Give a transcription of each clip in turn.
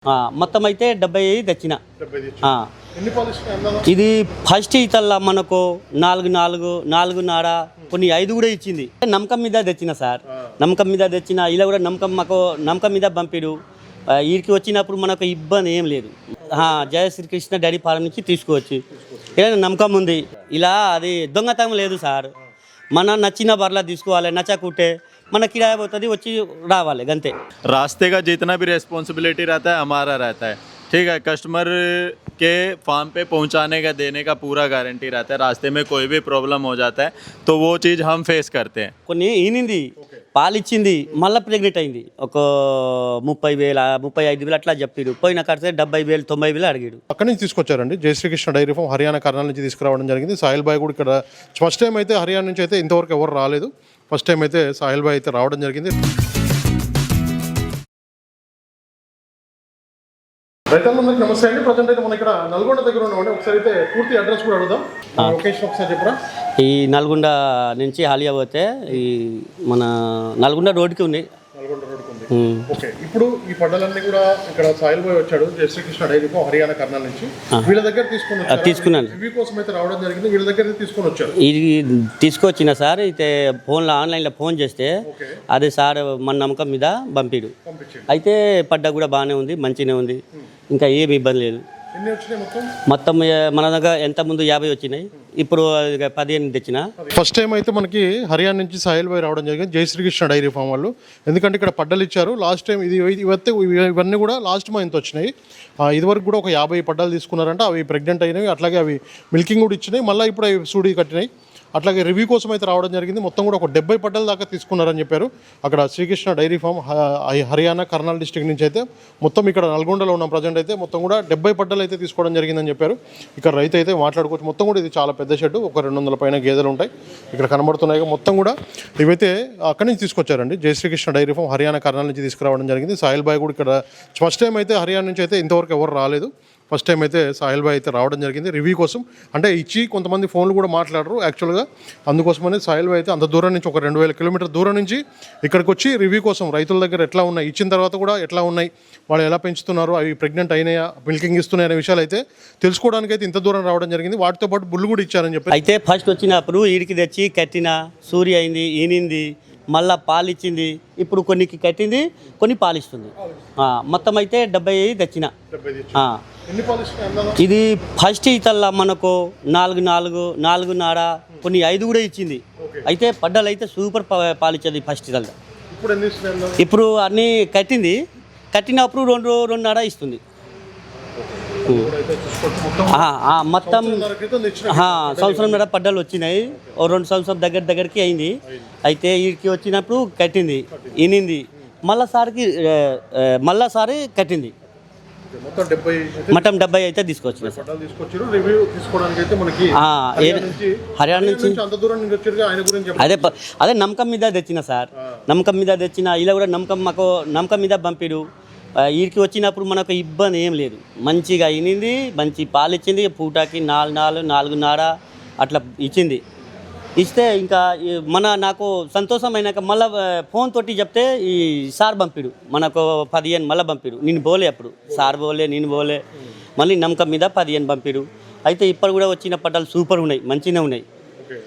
మొత్తం అయితే 70 తెచ్చిన. 70 తెచ్చి. ఆ, ఎన్ని పాలిష్ అన్నాను? ఇది ఫస్ట్ ఇతల్లా మనకు 4 కొన్ని 5 కూడా ఇచ్చింది. నమ్మకం మీద తెచ్చిన సార్, నమ్మకం మీద తెచ్చిన. ఇలా కూడా నమ్మకం మీద పంపిడు. వీరికి వచ్చినప్పుడు మనకు ఇబ్బంది ఏం లేదు. జయ శ్రీకృష్ణ డైరీ ఫారం నుంచి తీసుకోవచ్చు. ఏదైనా నమ్మకం ఉంది. ఇలా అది దొంగతనం లేదు సార్. మన నచ్చిన బర్లా తీసుకోవాలి, నచ్చకుంటే మన కిరాయి పోతుంది, వచ్చి రావాలి గంతే. रास्ते का जितना भी रेस्पॉन्सिबिलिटी रहता है हमारा रहता है, ठीक है। कस्टमर के फार्म पे पहुंचाने का देने का पूरा गारंटी रहता है। रास्ते में कोई भी प्रॉब्लम हो जाता है तो वो चीज़ हम फेस करते हैं। కొన్ని ఈనింది, పాలిచ్చింది, మళ్ళీ ప్రెగ్నెంట్ అయింది. ఒక 30,000 35,000 అట్లా చెప్పాడు. పోయిన కడితే 70,000 90,000 అడిగాడు. అక్కడి నుంచి తీసుకొచ్చారండి జయశ్రీకృష్ణ డైరీ ఫామ్ హర్యానా కర్నాల్ నుంచి తీసుకురావడం జరిగింది. సాహిల్ బాయ్ కూడా ఇక్కడ ఫస్ట్ టైం అయితే హర్యానా నుంచి అయితే ఇంతవరకు ఎవరు రాలేదు. ఫస్ట్ టైం అయితే సాహిల్ బాయ్ అయితే రావడం జరిగింది. రైతులందరికీ నమస్తే అండి. ప్రజెంట్ అయితే మనం ఇక్కడ నల్గొండ దగ్గర ఉన్నామండి. ఒకసారి అయితే పూర్తి అడ్రస్ కూడా అడుగుదాం. లొకేషన్ ఒకసారి చెప్పరా? ఈ నల్గొండ నుంచి హాలియా పోతే ఈ మన నల్గొండ రోడ్కి ఉంది. నల్గొండ రోడ్డుకు ఉంది. ఓకే, ఇప్పుడు ఈ పంటలన్నీ కూడా ఇక్కడ సాయిల్ బాయ్ వచ్చాడు జయశ్రీకృష్ణ డైరీ ఫామ్ హర్యానా కర్నాల్ నుంచి. వీళ్ళ దగ్గర తీసుకున్నాను. రివ్యూ కోసం అయితే రావడం జరిగింది. వీళ్ళ దగ్గర తీసుకొని వచ్చారు. ఇది తీసుకొచ్చిన సార్ అయితే ఫోన్లో ఆన్లైన్లో ఫోన్ చేస్తే అదే సార్ మన నమ్మకం మీద పంపిడు. అయితే పడ్డ కూడా బాగానే ఉంది, మంచిగానే ఉంది, ఇంకా ఏమి ఇబ్బంది లేదు. ఎన్ని వచ్చినాయి మొత్తం? మొత్తం మన దగ్గర ఎంత ముందు 50 వచ్చినాయి, ఇప్పుడు 15 తెచ్చిన. ఫస్ట్ టైం అయితే మనకి హర్యానా నుంచి సాహిల్ బాయ్ రావడం జరిగింది జయశ్రీకృష్ణ డైరీ ఫామ్ వాళ్ళు. ఎందుకంటే ఇక్కడ పడ్డలు ఇచ్చారు. లాస్ట్ టైం ఇవన్నీ కూడా లాస్ట్ మంత్ వచ్చినాయి. ఇదివరకు కూడా ఒక 50 పడ్డలు తీసుకున్నారంట. అవి ప్రెగ్నెంట్ అయినవి, అట్లాగే అవి మిల్కింగ్ కూడా ఇచ్చినాయి. మళ్ళీ ఇప్పుడు అవి సూడి కట్టినాయి. అట్లాగే రివ్యూ కోసం అయితే రావడం జరిగింది. మొత్తం కూడా ఒక 70 పడ్డల దాకా తీసుకున్నారని చెప్పారు. అక్కడ Srikrishna dairy farm Haryana Karnal district నుంచి అయితే మొత్తం ఇక్కడ నల్గొండలో ఉన్న ప్రజెంట్ అయితే మొత్తం కూడా 70 పడ్డలు అయితే తీసుకోవడం జరిగిందని చెప్పారు. ఇక్కడ రైతు అయితే మాట్లాడుకోవచ్చు. మొత్తం కూడా ఇది చాలా పెద్ద షెడ్, ఒక 200 పైన గేదెలు ఉంటాయి ఇక్కడ కనబడుతున్నాయి. మొత్తం కూడా ఇవైతే అక్కడి నుంచి తీసుకొచ్చారండి జయశ్రీకృష్ణ డైరీ ఫామ్ హర్యానా కర్నాల్ నుంచి తీసుకురావడం జరిగింది. సాహిల్ బాయ్ కూడా ఇక్కడ ఫస్ట్ టైం అయితే హర్యానా నుంచి అయితే ఇంతవరకు ఎవరు రాలేదు. ఫస్ట్ టైం అయితే సాహిల్ బాయ్ అయితే రావడం జరిగింది రివ్యూ కోసం. అంటే ఇచ్చి కొంతమంది ఫోన్లు కూడా మాట్లాడరు యాక్చువల్గా. అందుకోసమనే సాహిల్ బాయ్ అయితే అంత దూరం నుంచి, ఒక 2,000 కిలోమీటర్ దూరం నుంచి ఇక్కడికి వచ్చి రివ్యూ కోసం రైతుల దగ్గర ఎట్లా ఉన్నాయి, ఇచ్చిన తర్వాత కూడా ఎట్లా ఉన్నాయి, వాళ్ళు ఎలా పెంచుతున్నారు, అవి ప్రెగ్నెంట్ అయినాయా, మిల్కింగ్ ఇస్తున్నాయి అనే విషయాలు అయితే తెలుసుకోవడానికి అయితే ఇంత దూరం రావడం జరిగింది. వాటితో పాటు బుల్లు కూడా ఇచ్చారని చెప్పి అయితే ఫస్ట్ వచ్చినప్పుడు వీడికి తెచ్చి కట్టిన, సూర్య అయింది, ఈనింది, మళ్ళా పాలిచ్చింది. ఇప్పుడు కొన్నికి కట్టింది, కొన్ని పాలిస్తుంది. మొత్తం అయితే 70 తెచ్చిన. ఇది ఫస్ట్ ఇతల్లా మనకు 4 కొన్ని 5 కూడా ఇచ్చింది. అయితే పడ్డలు అయితే సూపర్ పాలిచ్చేది ఫస్ట్ ఇతల్లా. ఇప్పుడు అన్నీ కట్టినప్పుడు 2.5 ఇస్తుంది. మొత్తం సంవత్సరంన్నర పడ్డలు వచ్చినాయి. ఓ 2 సంవత్సరం దగ్గరికి అయింది. అయితే వీడికి వచ్చినప్పుడు కట్టింది, ఈనింది, మళ్ళాసారి కట్టింది. మొత్తం 70 అయితే తీసుకొచ్చిన. హర్యానా నుంచి అదే నమ్మకం మీద తెచ్చిన సార్, నమ్మకం మీద తెచ్చిన. ఇలా కూడా నమ్మకం మీద పంపిడు. వీరికి వచ్చినప్పుడు మనకు ఇబ్బంది ఏం లేదు. మంచిగా అయినింది, మంచి పాలు ఇచ్చింది. పూటకి 4 అట్లా ఇచ్చింది. ఇస్తే ఇంకా నాకు సంతోషం అయినాక మళ్ళీ ఫోన్ తోటి చెప్తే ఈ సార్ పంపిడు, మనకు 15 మళ్ళీ పంపిడు. నేను పోలే, అప్పుడు సార్ పోలే, నేను పోలే, మళ్ళీ నమ్మకం మీద 15 పంపిడు. అయితే ఇప్పుడు కూడా వచ్చిన పట్టాలు సూపర్ ఉన్నాయి, మంచిగా ఉన్నాయి.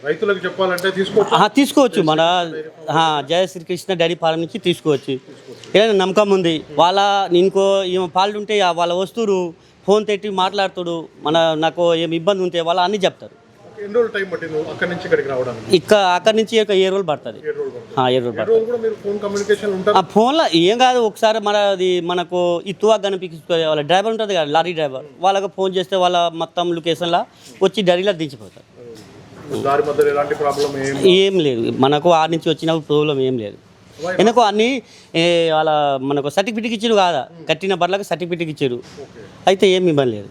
రైతులకు చెప్పాలంటే తీసుకోవచ్చు. మన జయ శ్రీకృష్ణ డైరీ ఫారం నుంచి తీసుకోవచ్చు. ఏదైనా నమ్మకం ఉంది. ఇంకో పాలు ఉంటే వాళ్ళ వస్తువులు ఫోన్ తట్టి మాట్లాడుతాడు. నాకు ఏమి ఇబ్బంది ఉంటే వాళ్ళు అన్నీ చెప్తారు. అక్కడి నుంచి ఒక 7 రోజులు పడుతుంది. 7 రోజులు పడుతుంది. ఫోన్లో ఏం కాదు. ఒకసారి మనకు ఇత్తువా కనిపించుకోవాలి. వాళ్ళ డ్రైవర్ ఉంటుంది కదా, లారీ డ్రైవర్, వాళ్ళకి ఫోన్ చేస్తే వాళ్ళ మొత్తం లొకేషన్లో వచ్చి డైరీలో దించిపోతారు. ఏం లేదు, మనకు ఆ నుంచి వచ్చినప్పుడు ప్రాబ్లం ఏం లేదు. ఎందుకు అన్నీ మనకు సర్టిఫికెట్ ఇచ్చారు కాదా, కట్టిన బర్లకు సర్టిఫికెట్ ఇచ్చారు. అయితే ఏమి ఇబ్బంది లేదు.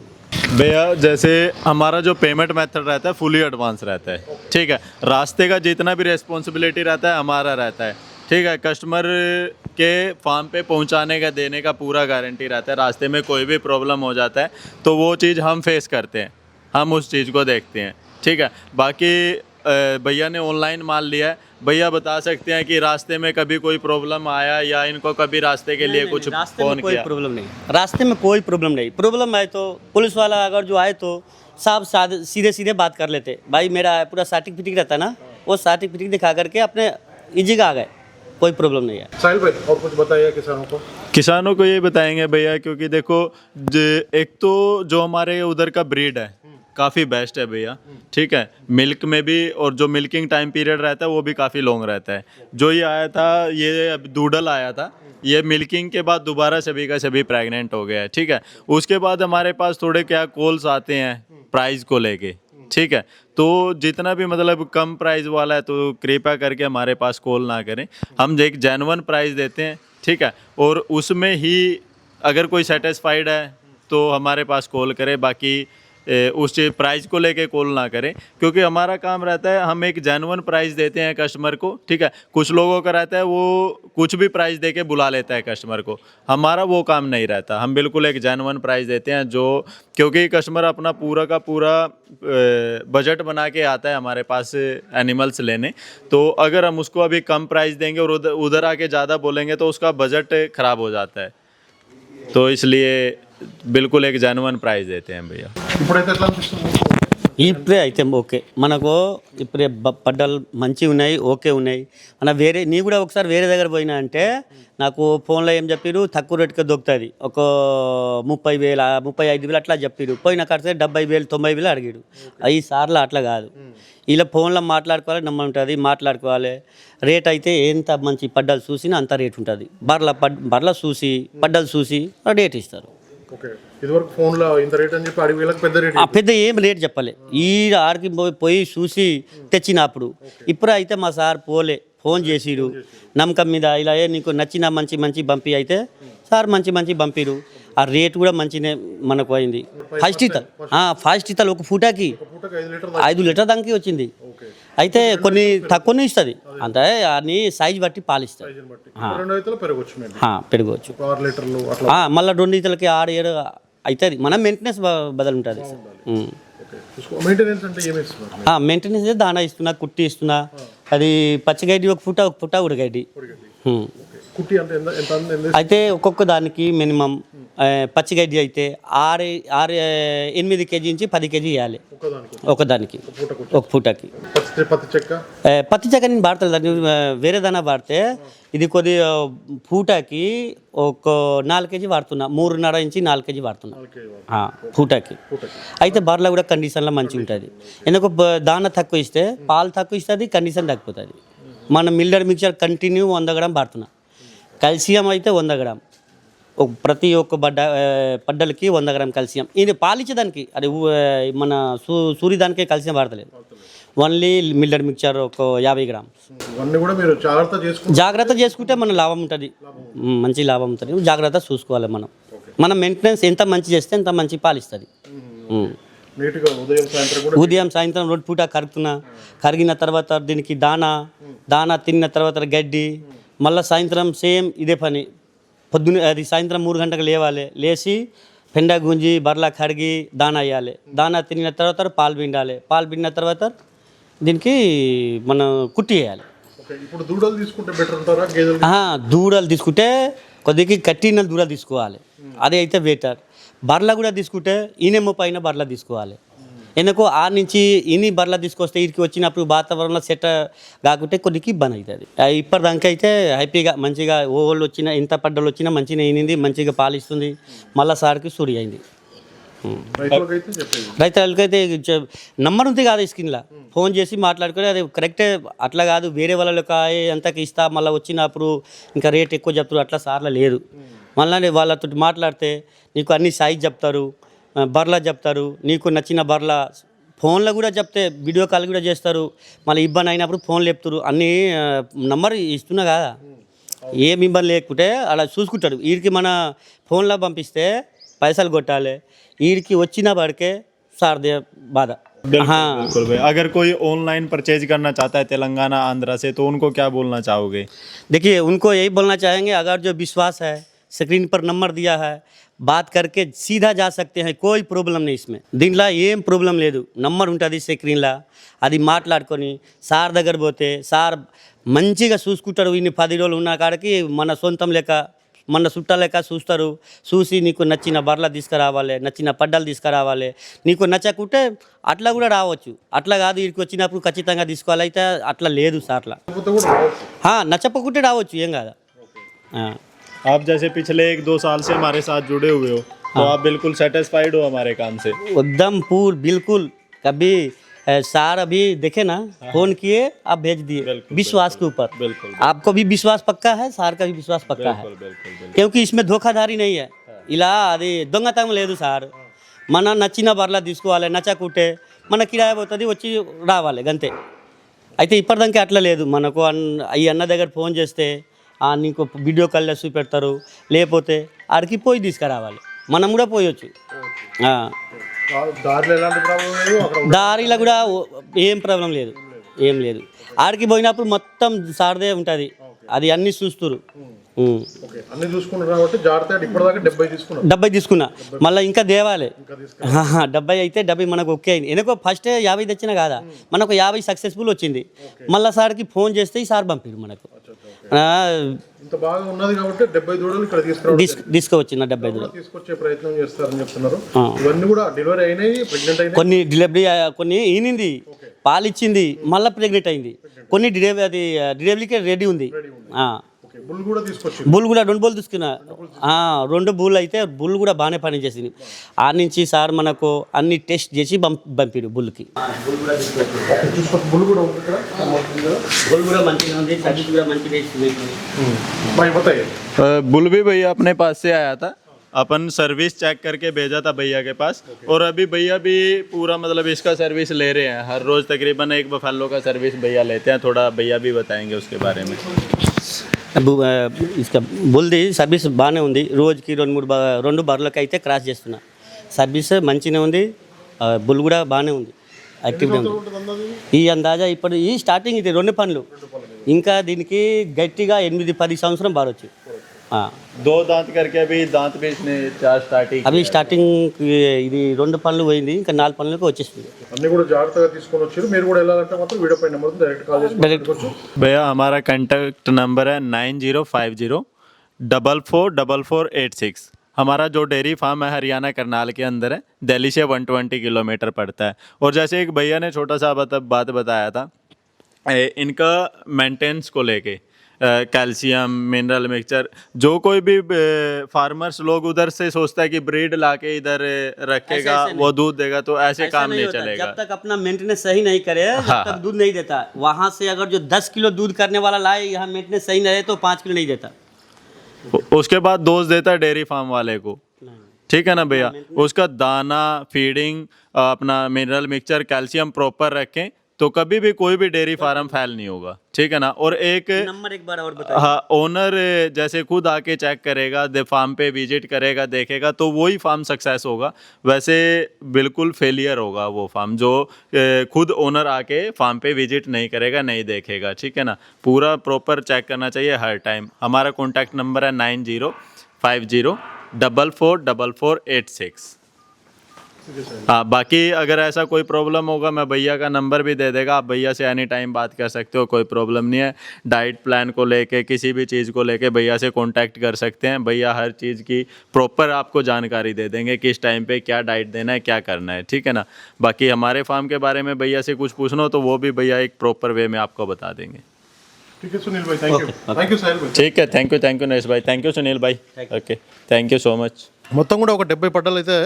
भैया जैसे हमारा जो पेमेंट मेथड रहता है फुली एडवांस रहता है, ठीक है। रास्ते का जितना भी रेस्पॉन्सिबिलिटी रहता है हमारा रहता है, ठीक है। कस्टमर के फार्म पे पहुंचाने का देने का पूरा गारंटी रहता है। रास्ते में कोई भी प्रॉब्लम हो जाता है तो वो चीज़ हम फेस करते हैं, हम उस चीज़ को देखते हैं, ठीक है। बाकी भैया ने ऑनलाइन माल लिया है, भैया बता सकते हैं कि रास्ते में कभी कोई प्रॉब्लम आया या इनको कभी रास्ते के लिए कुछ रास्ते फोन में कोई किया? प्रॉब्लम नहीं, रास्ते में कोई प्रॉब्लम नहीं। प्रॉब्लम आए तो पुलिस वाला अगर जो आए तो साहब सीधे सीधे बात कर लेते, भाई मेरा पूरा सर्टिफिकेट रहता ना, वो सर्टिफिकेट दिखा करके अपने इजी का आ गए, कोई प्रॉब्लम नहीं है। साहिल भाई और कुछ बताइए किसानों को। किसानों को ये बताएंगे भैया, क्योंकि देखो एक तो जो हमारे उधर का ब्रीड है काफ़ी बेस्ट है भैया, ठीक है, मिल्क में भी, और जो मिल्किंग टाइम पीरियड रहता है वो भी काफ़ी लॉन्ग रहता है। जो ये आया था, ये अब दूडल आया था, ये मिल्किंग के बाद दोबारा सभी का सभी प्रेग्नेंट हो गया है, ठीक है। उसके बाद हमारे पास थोड़े क्या कॉल्स आते हैं प्राइस को लेके, ठीक है, तो जितना भी मतलब कम प्राइस वाला है तो कृपया करके हमारे पास कॉल ना करें, हम एक जेन्युइन प्राइस देते हैं, ठीक है, और उसमें ही अगर कोई सेटिस्फाइड है तो हमारे पास कॉल करे, बाकी उस प्राइस को लेके कॉल ना करें, क्योंकि हमारा काम रहता है हम एक जेन्युइन प्राइस देते हैं कस्टमर को, ठीक है। कुछ लोगों का रहता है वो कुछ भी प्राइस दे के बुला लेता है कस्टमर को, हमारा वो काम नहीं रहता, हम बिल्कुल एक जेन्युइन प्राइस देते हैं, जो क्योंकि कस्टमर अपना पूरा का पूरा बजट बना के आता है हमारे पास एनिमल्स लेने, तो अगर हम उसको अभी कम प्राइस देंगे और उधर आके ज़्यादा बोलेंगे तो उसका बजट ख़राब हो जाता है, तो इसलिए बिल्कुल एक जेन्युइन प्राइस देते हैं भैया। ఇప్పుడైతే ఎట్లా అనిపిస్తుంది? ఇప్పుడే అయితే ఓకే, మనకు ఇప్పుడే పడ్డలు మంచిగా ఉన్నాయి, ఓకే ఉన్నాయి. మన వేరే నీ కూడా ఒకసారి వేరే దగ్గర పోయినా అంటే నాకు ఫోన్లో ఏం చెప్పారు, తక్కువ రేటుకే దొరుకుతుంది, ఒక 30,000 35,000 అట్లా చెప్పారు. పోయిన కడితే 70,000 90,000 అడిగాడు. ఈ సార్లు అట్లా కాదు, ఇలా ఫోన్లో మాట్లాడుకోవాలి, నమ్మంటుంది, మాట్లాడుకోవాలి. రేట్ అయితే ఎంత మంచి పడ్డలు చూసినా అంత రేట్ ఉంటుంది. బర్ల చూసి పడ్డలు చూసి రేట్ ఇస్తారు. ఓకే, ఇదివరకు ఫోన్లో ఇంత రేట్ అని చెప్పి అడిగి వీళ్ళకి పెద్ద రేట్ పెద్ద ఏం రేట్ చెప్పలే, ఈ ఆడికి పోయి చూసి తెచ్చినప్పుడు. ఇప్పుడు అయితే మా సార్ పోలే, ఫోన్ చేసిరు నమ్మకం మీద, ఇలా నీకు నచ్చిన మంచి మంచి పంపి అయితే సార్ మంచి మంచి పంపిరు. ఆ రేట్ కూడా మంచినే మనకు అయింది. ఫాస్ట్ ఇతలు ఒక పూటకి 5 లీటర్ దానికి వచ్చింది. అయితే కొన్ని తక్కువనే ఇస్తుంది, అంటే అన్ని సైజ్ బట్టి పాలిస్తుంది, పెరగవచ్చు. మళ్ళీ 2 ఈతలకి 6 7 అవుతుంది. మన మెయింటెనెన్స్ బదులు ఉంటుంది. మెయింటెనెన్స్ దానా ఇస్తున్నా, కుట్టి ఇస్తున్నా, అది పచ్చిగడ్డి ఒక పుట్ట ఉడగడ్డి. అయితే ఒక్కొక్క దానికి మినిమం పచ్చిగడ్డి అయితే 8 కేజీ నుంచి 10 కేజీ వేయాలి ఒకదానికి, ఒక పూటకి. పత్తి చెక్క నేను వాడతాను, వేరే దానా వాడితే ఇది కొద్ది పూటకి ఒక 4 కేజీ వాడుతున్నా, 3.5 నుంచి 4 కేజీ వాడుతున్నా పూటకి. అయితే బర్రెలో కూడా కండిషన్లో మంచిగా ఉంటుంది, ఎందుకు దానా తక్కువ ఇస్తే పాలు తక్కువ ఇస్తుంది, కండిషన్ తగ్గిపోతుంది. మన మిల్లర్ మిక్చర్ కంటిన్యూ 100 గ్రామ్ వాడుతున్నా. కాల్షియం అయితే 100 గ్రామ్, ప్రతి ఒక్క పడ్డలకి 100 గ్రామ్ కాల్షియం. ఇది పాలిచ్చేదానికి అది మన సూర్యదానికే కాల్షియం వాడతలేదు, ఓన్లీ మిల్లర్ మిక్చర్ ఒక 50 గ్రామ్. జాగ్రత్త చేసుకుంటే మన లాభం ఉంటుంది, మంచి లాభం ఉంటుంది. జాగ్రత్త చూసుకోవాలి మనం, మన మెయింటెనెన్స్ ఎంత మంచి చేస్తే అంత మంచి పాలిస్తుంది. ఉదయం సాయంత్రం 2 పూట కరిగిన తర్వాత దీనికి దానా తిన్న తర్వాత గడ్డి, మళ్ళీ సాయంత్రం సేమ్ ఇదే పని. పొద్దున్న అది సాయంత్రం 3 గంటలకు లేచి పెండ గుంజి బర్లా కడిగి దానా వేయాలి. దానా తిన్న తర్వాత పాలు పిండాలి. పాలు పిండిన తర్వాత దీనికి మనం కుట్టి వేయాలి. దూడలు తీసుకుంటే కొద్దిగా కట్టిన దూడలు తీసుకోవాలి, అదే అయితే బెటర్. బర్లా కూడా తీసుకుంటే ఈనెమ్మ పైన బర్లా తీసుకోవాలి, ఎందుకు ఆ నుంచి ఇన్ని బర్లా తీసుకొస్తే వీరికి వచ్చినప్పుడు వాతావరణంలో సెట్ కాకుంటే కొద్దిగా ఇబ్బంది అవుతుంది. ఇప్పటిదాకా అయితే హ్యాపీగా మంచిగా ఓళ్ళు వచ్చినా ఎంత పడ్డలు వచ్చినా మంచిగా ఈనింది, మంచిగా పాలిస్తుంది. మళ్ళా సార్కి సూరి అయింది. రైతులకైతే నంబర్ ఉంది కాదు, స్క్రీన్లో ఫోన్ చేసి మాట్లాడుకొని అది కరెక్టే, అట్లా కాదు వేరే వాళ్ళకి ఎంతకి ఇస్తా మళ్ళీ వచ్చినప్పుడు ఇంకా రేట్ ఎక్కువ చెప్తారు, అట్లా సార్లు లేదు. మళ్ళీ వాళ్ళతో మాట్లాడితే నీకు అన్ని సైజ్ చెప్తారు, బర్లా చెప్తారు, నీకు నచ్చిన బర్లా ఫోన్లో కూడా చెప్తే వీడియో కాల్ కూడా చేస్తారు. మళ్ళీ ఇబ్బంది అయినప్పుడు ఫోన్లు చెప్తారు, అన్నీ నంబర్ ఇస్తున్నా కదా, ఏం ఇబ్బంది లేకుంటే అలా చూసుకుంటాడు. వీడికి మన ఫోన్లో పంపిస్తే పైసలు కొట్టాలి, వీడికి వచ్చిన వాడికే సార్ బాధ. बिल्कुल भाई, अगर कोई ऑनलाइन परचेज करना चाहता है तेलंगाना आंध्रा से तो उनको क्या बोलना चाहोगे? देखिए उनको यही बोलना चाहेंगे, अगर जो विश्वास है, स्क्रीन पर नंबर दिया है, बात करके सीधा जा सकते हैं, कोई प्रॉब्लम नहीं इसमें. దీంట్లో ఏం ప్రాబ్లం లేదు. నంబర్ ఉంటుంది స్క్రీన్లో, అది మాట్లాడుకొని సార్ దగ్గర పోతే సార్ మంచిగా చూసుకుంటారు. ఇన్ని 10 రోజులు ఉన్న కాడికి మన సొంతం లెక్క, మన చుట్టాల లెక్క చూస్తారు. చూసి నీకు నచ్చిన బర్రెలు తీసుకురావాలి, నచ్చిన పడ్డలు తీసుకురావాలి. నీకు నచ్చకుంటే అట్లా కూడా రావచ్చు. అట్లా కాదు ఇక్కడికి వచ్చినప్పుడు ఖచ్చితంగా తీసుకోవాలి అయితే అట్లా లేదు సార్లా. నచ్చకుంటే రావచ్చు, ఏం కాదు. आप जैसे पिछले 1-2 साल से हमारे साथ जुड़े हुए हो तो आप बिल्कुल सेटिस्फाइड हो हमारे काम से? एकदम बिल्कुल. कभी सार अभी देखे ना, फोन किए आप भेज दिए, विश्वास के ऊपर. बिल्कुल आपको भी विश्वास पक्का है, सार का भी विश्वास पक्का है, क्योंकि इसमें धोखाधड़ी नहीं है. ఇలా అది దొంగతనం లేదు సార్. మన నచ్చిన బర్లా తీసుకోవాలి, నచ్చకుంటే మన కిరాయి పోతుంది, వచ్చి రావాలి గంతే. అయితే ఇప్పటిదానికి అట్లా లేదు. మనకు ఈ అన్న దగ్గర ఫోన్ చేస్తే నీకు వీడియో కాల్లో చూపెడతారు, లేకపోతే ఆడికి పోయి తీసుకురావాలి, మనం కూడా పోయొచ్చు. దారిలో కూడా ఏం ప్రాబ్లం లేదు, ఏం లేదు. ఆడికి పోయినప్పుడు మొత్తం సార్దే ఉంటుంది, అది అన్నీ చూస్తురు. అన్ని చూసుకున్నారు కాబట్టి జాగ్రత్తగా ఇప్పటిదాకా 70 తీసుకున్నా, మళ్ళీ ఇంకా దేవాలి. 70 అయితే 70 మనకు ఓకే అయింది. ఎందుకో ఫస్ట్ 50 తెచ్చినా కాదా, మనకు 50 సక్సెస్ఫుల్ వచ్చింది. మళ్ళీ సార్కి ఫోన్ చేస్తే ఈ సార్ పంపిడు మనకు. ఇంత బాగా ఉన్నది కాబట్టి 70 దూడలు ఇక్కడ తీసుకువచ్చిన 70 దూడలు తీసుకొచ్చే ప్రయత్నం చేస్తారని చెప్తున్నారు. ఇవన్నీ కూడా డెలివరీ అయినాయి, ప్రెగ్నెంట్ అయినాయి. కొన్ని డెలివరీ, కొన్ని ఈనింది, పాలిచ్చింది, మళ్ళీ ప్రెగ్నెంట్ అయింది. కొన్ని డెలివరీకి రెడీ ఉంది. బుల్ కూడా 2 బుల్ తీసుకున్నా. 2 బుల్ అయితే బుల్ కూడా బాగానే పనిచేసింది. ఆ నుంచి సార్ మనకు అన్ని టెస్ట్ చేసి పంపిడు బుల్కి. बुल भी भैया अपने पास से आया था, अपन सर्विस चेक करके भेजा था भैया के पास, और अभी भैया भी पूरा मतलब इसका सर्विस ले रहे हैं. हर रोज़ तकरीबन एक बफेलो का सर्विस भैया लेते हैं. थोड़ा भैया भी बताएंगे उसके बारे में. इसका బుల్ది సర్వీస్ బాగానే ఉంది. రోజుకి 2 బర్రెలకి అయితే క్రాస్ చేస్తున్నా. సర్వీస్ మంచిగానే ఉంది. బుల్ కూడా బాగానే ఉంది, యాక్టివ్గా ఉంది. ఈ అందాజా ఇప్పుడు ఈ స్టార్టింగ్ ఇది 2 పనులు. ఇంకా దీనికి గట్టిగా 8-10 సంవత్సరం బారొచ్చు. 2 दांत करके अभी दांत बेचने 4 स्टार्टिंग అవి స్టార్టింగ్ ఇది 2 పనులు పోయింది, ఇంకా 4 పనులకు వచ్చేస్తుంది. అన్ని కూడా జాగ్రత్తగా తీసుకొని వచ్చారు. మీరు కూడా వెళ్ళాలంటే మాత్రం వీడియో పై నెంబర్ డైరెక్ట్ కాల్ చేసి మాట్లాడుకోవచ్చు. भैया हमारा कांटेक्ट नंबर है 9050444486. हमारा जो डेयरी फार्म है हरियाणा करनाल के अंदर है, दिल्ली से 120 किलोमीटर पड़ता है. और जैसे एक भैया ने छोटा सा बात बताया था इनका मेंटेनेंस को लेके, कैल्शियम मिनरल मिक्सचर, जो कोई भी फार्मर्स लोग उधर से सोचता है कि ब्रीड लाके इधर रखेगा वो दूध देगा, तो ऐसे काम नहीं चलेगा. जब तक अपना मेंटेनेंस सही नहीं करे तब तक दूध नहीं देता. वहाँ से अगर जो 10 किलो दूध करने वाला लाए, यहाँ मेंटेनेंस सही नहीं रहे तो 5 किलो नहीं देता. उसके बाद डोज देता है डेयरी फार्म वाले को. ठीक है ना भैया, उसका दाना फीडिंग अपना मिनरल मिक्सचर कैल्शियम प्रॉपर रखें तो कभी भी कोई भी डेयरी फार्म फेल नहीं होगा. ठीक है ना. और एक नंबर एक बार और बताइए. हाँ, ओनर जैसे खुद आके चेक करेगा, फार्म पे विजिट करेगा, देखेगा, तो वही फार्म सक्सेस होगा. वैसे बिल्कुल फेलियर होगा वो फार्म जो खुद ओनर आके फार्म पे विजिट नहीं करेगा, नहीं देखेगा. ठीक है ना. पूरा प्रॉपर चेक करना चाहिए हर टाइम. हमारा कॉन्टैक्ट नंबर है 9050444486. हाँ, बाकी अगर ऐसा कोई प्रॉब्लम होगा मैं भैया का नंबर भी दे देगा, आप भैया से एनी टाइम बात कर सकते हो, कोई प्रॉब्लम नहीं है. डाइट प्लान को लेके किसी भी चीज़ को लेके भैया से कांटेक्ट कर सकते हैं. भैया हर चीज़ की प्रॉपर आपको जानकारी दे देंगे, किस टाइम पे क्या डाइट देना है, क्या करना है. ठीक है ना. बाकी हमारे फार्म के बारे में भैया से कुछ पूछना हो तो वो भी भैया एक प्रॉपर वे में आपको बता देंगे. ठीक है सुनील भाई, थैंक यू साहिल भाई. ठीक है, थैंक यू नरेश भाई, थैंक यू सुनील भाई. Okay, thank you so much. మొత్తం కూడా ఒక 70 పడ్డలు అయితే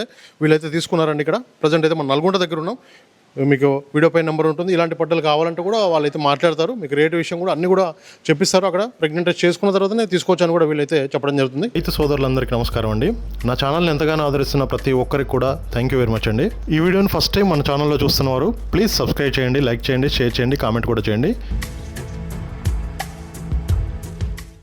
వీళ్ళైతే తీసుకున్నారండి. ఇక్కడ ప్రజెంట్ అయితే మన నల్గొండ దగ్గర ఉన్నాం. మీకు వీడియో పై నెంబర్ ఉంటుంది. ఇలాంటి పడ్డలు కావాలంటే కూడా వాళ్ళైతే మాట్లాడతారు. మీకు రేటు విషయం కూడా అన్ని కూడా చెప్పిస్తారు. అక్కడ ప్రెగ్నెంట్ టెస్ట్ చేసుకున్న తర్వాతనే తీసుకోవచ్చని కూడా వీళ్ళైతే చెప్పడం జరుగుతుంది. అయితే సోదరులందరికీ నమస్కారం అండి. నా ఛానల్ని ఎంతగానో ఆదరిస్తున్న ప్రతి ఒక్కరికి కూడా థ్యాంక్ యూ వెరీ మచ్ అండి. ఈ వీడియోని ఫస్ట్ టైం మన ఛానల్లో చూస్తున్నవారు ప్లీజ్ సబ్స్క్రైబ్ చేయండి, లైక్ చేయండి, షేర్ చేయండి, కామెంట్ కూడా చేయండి.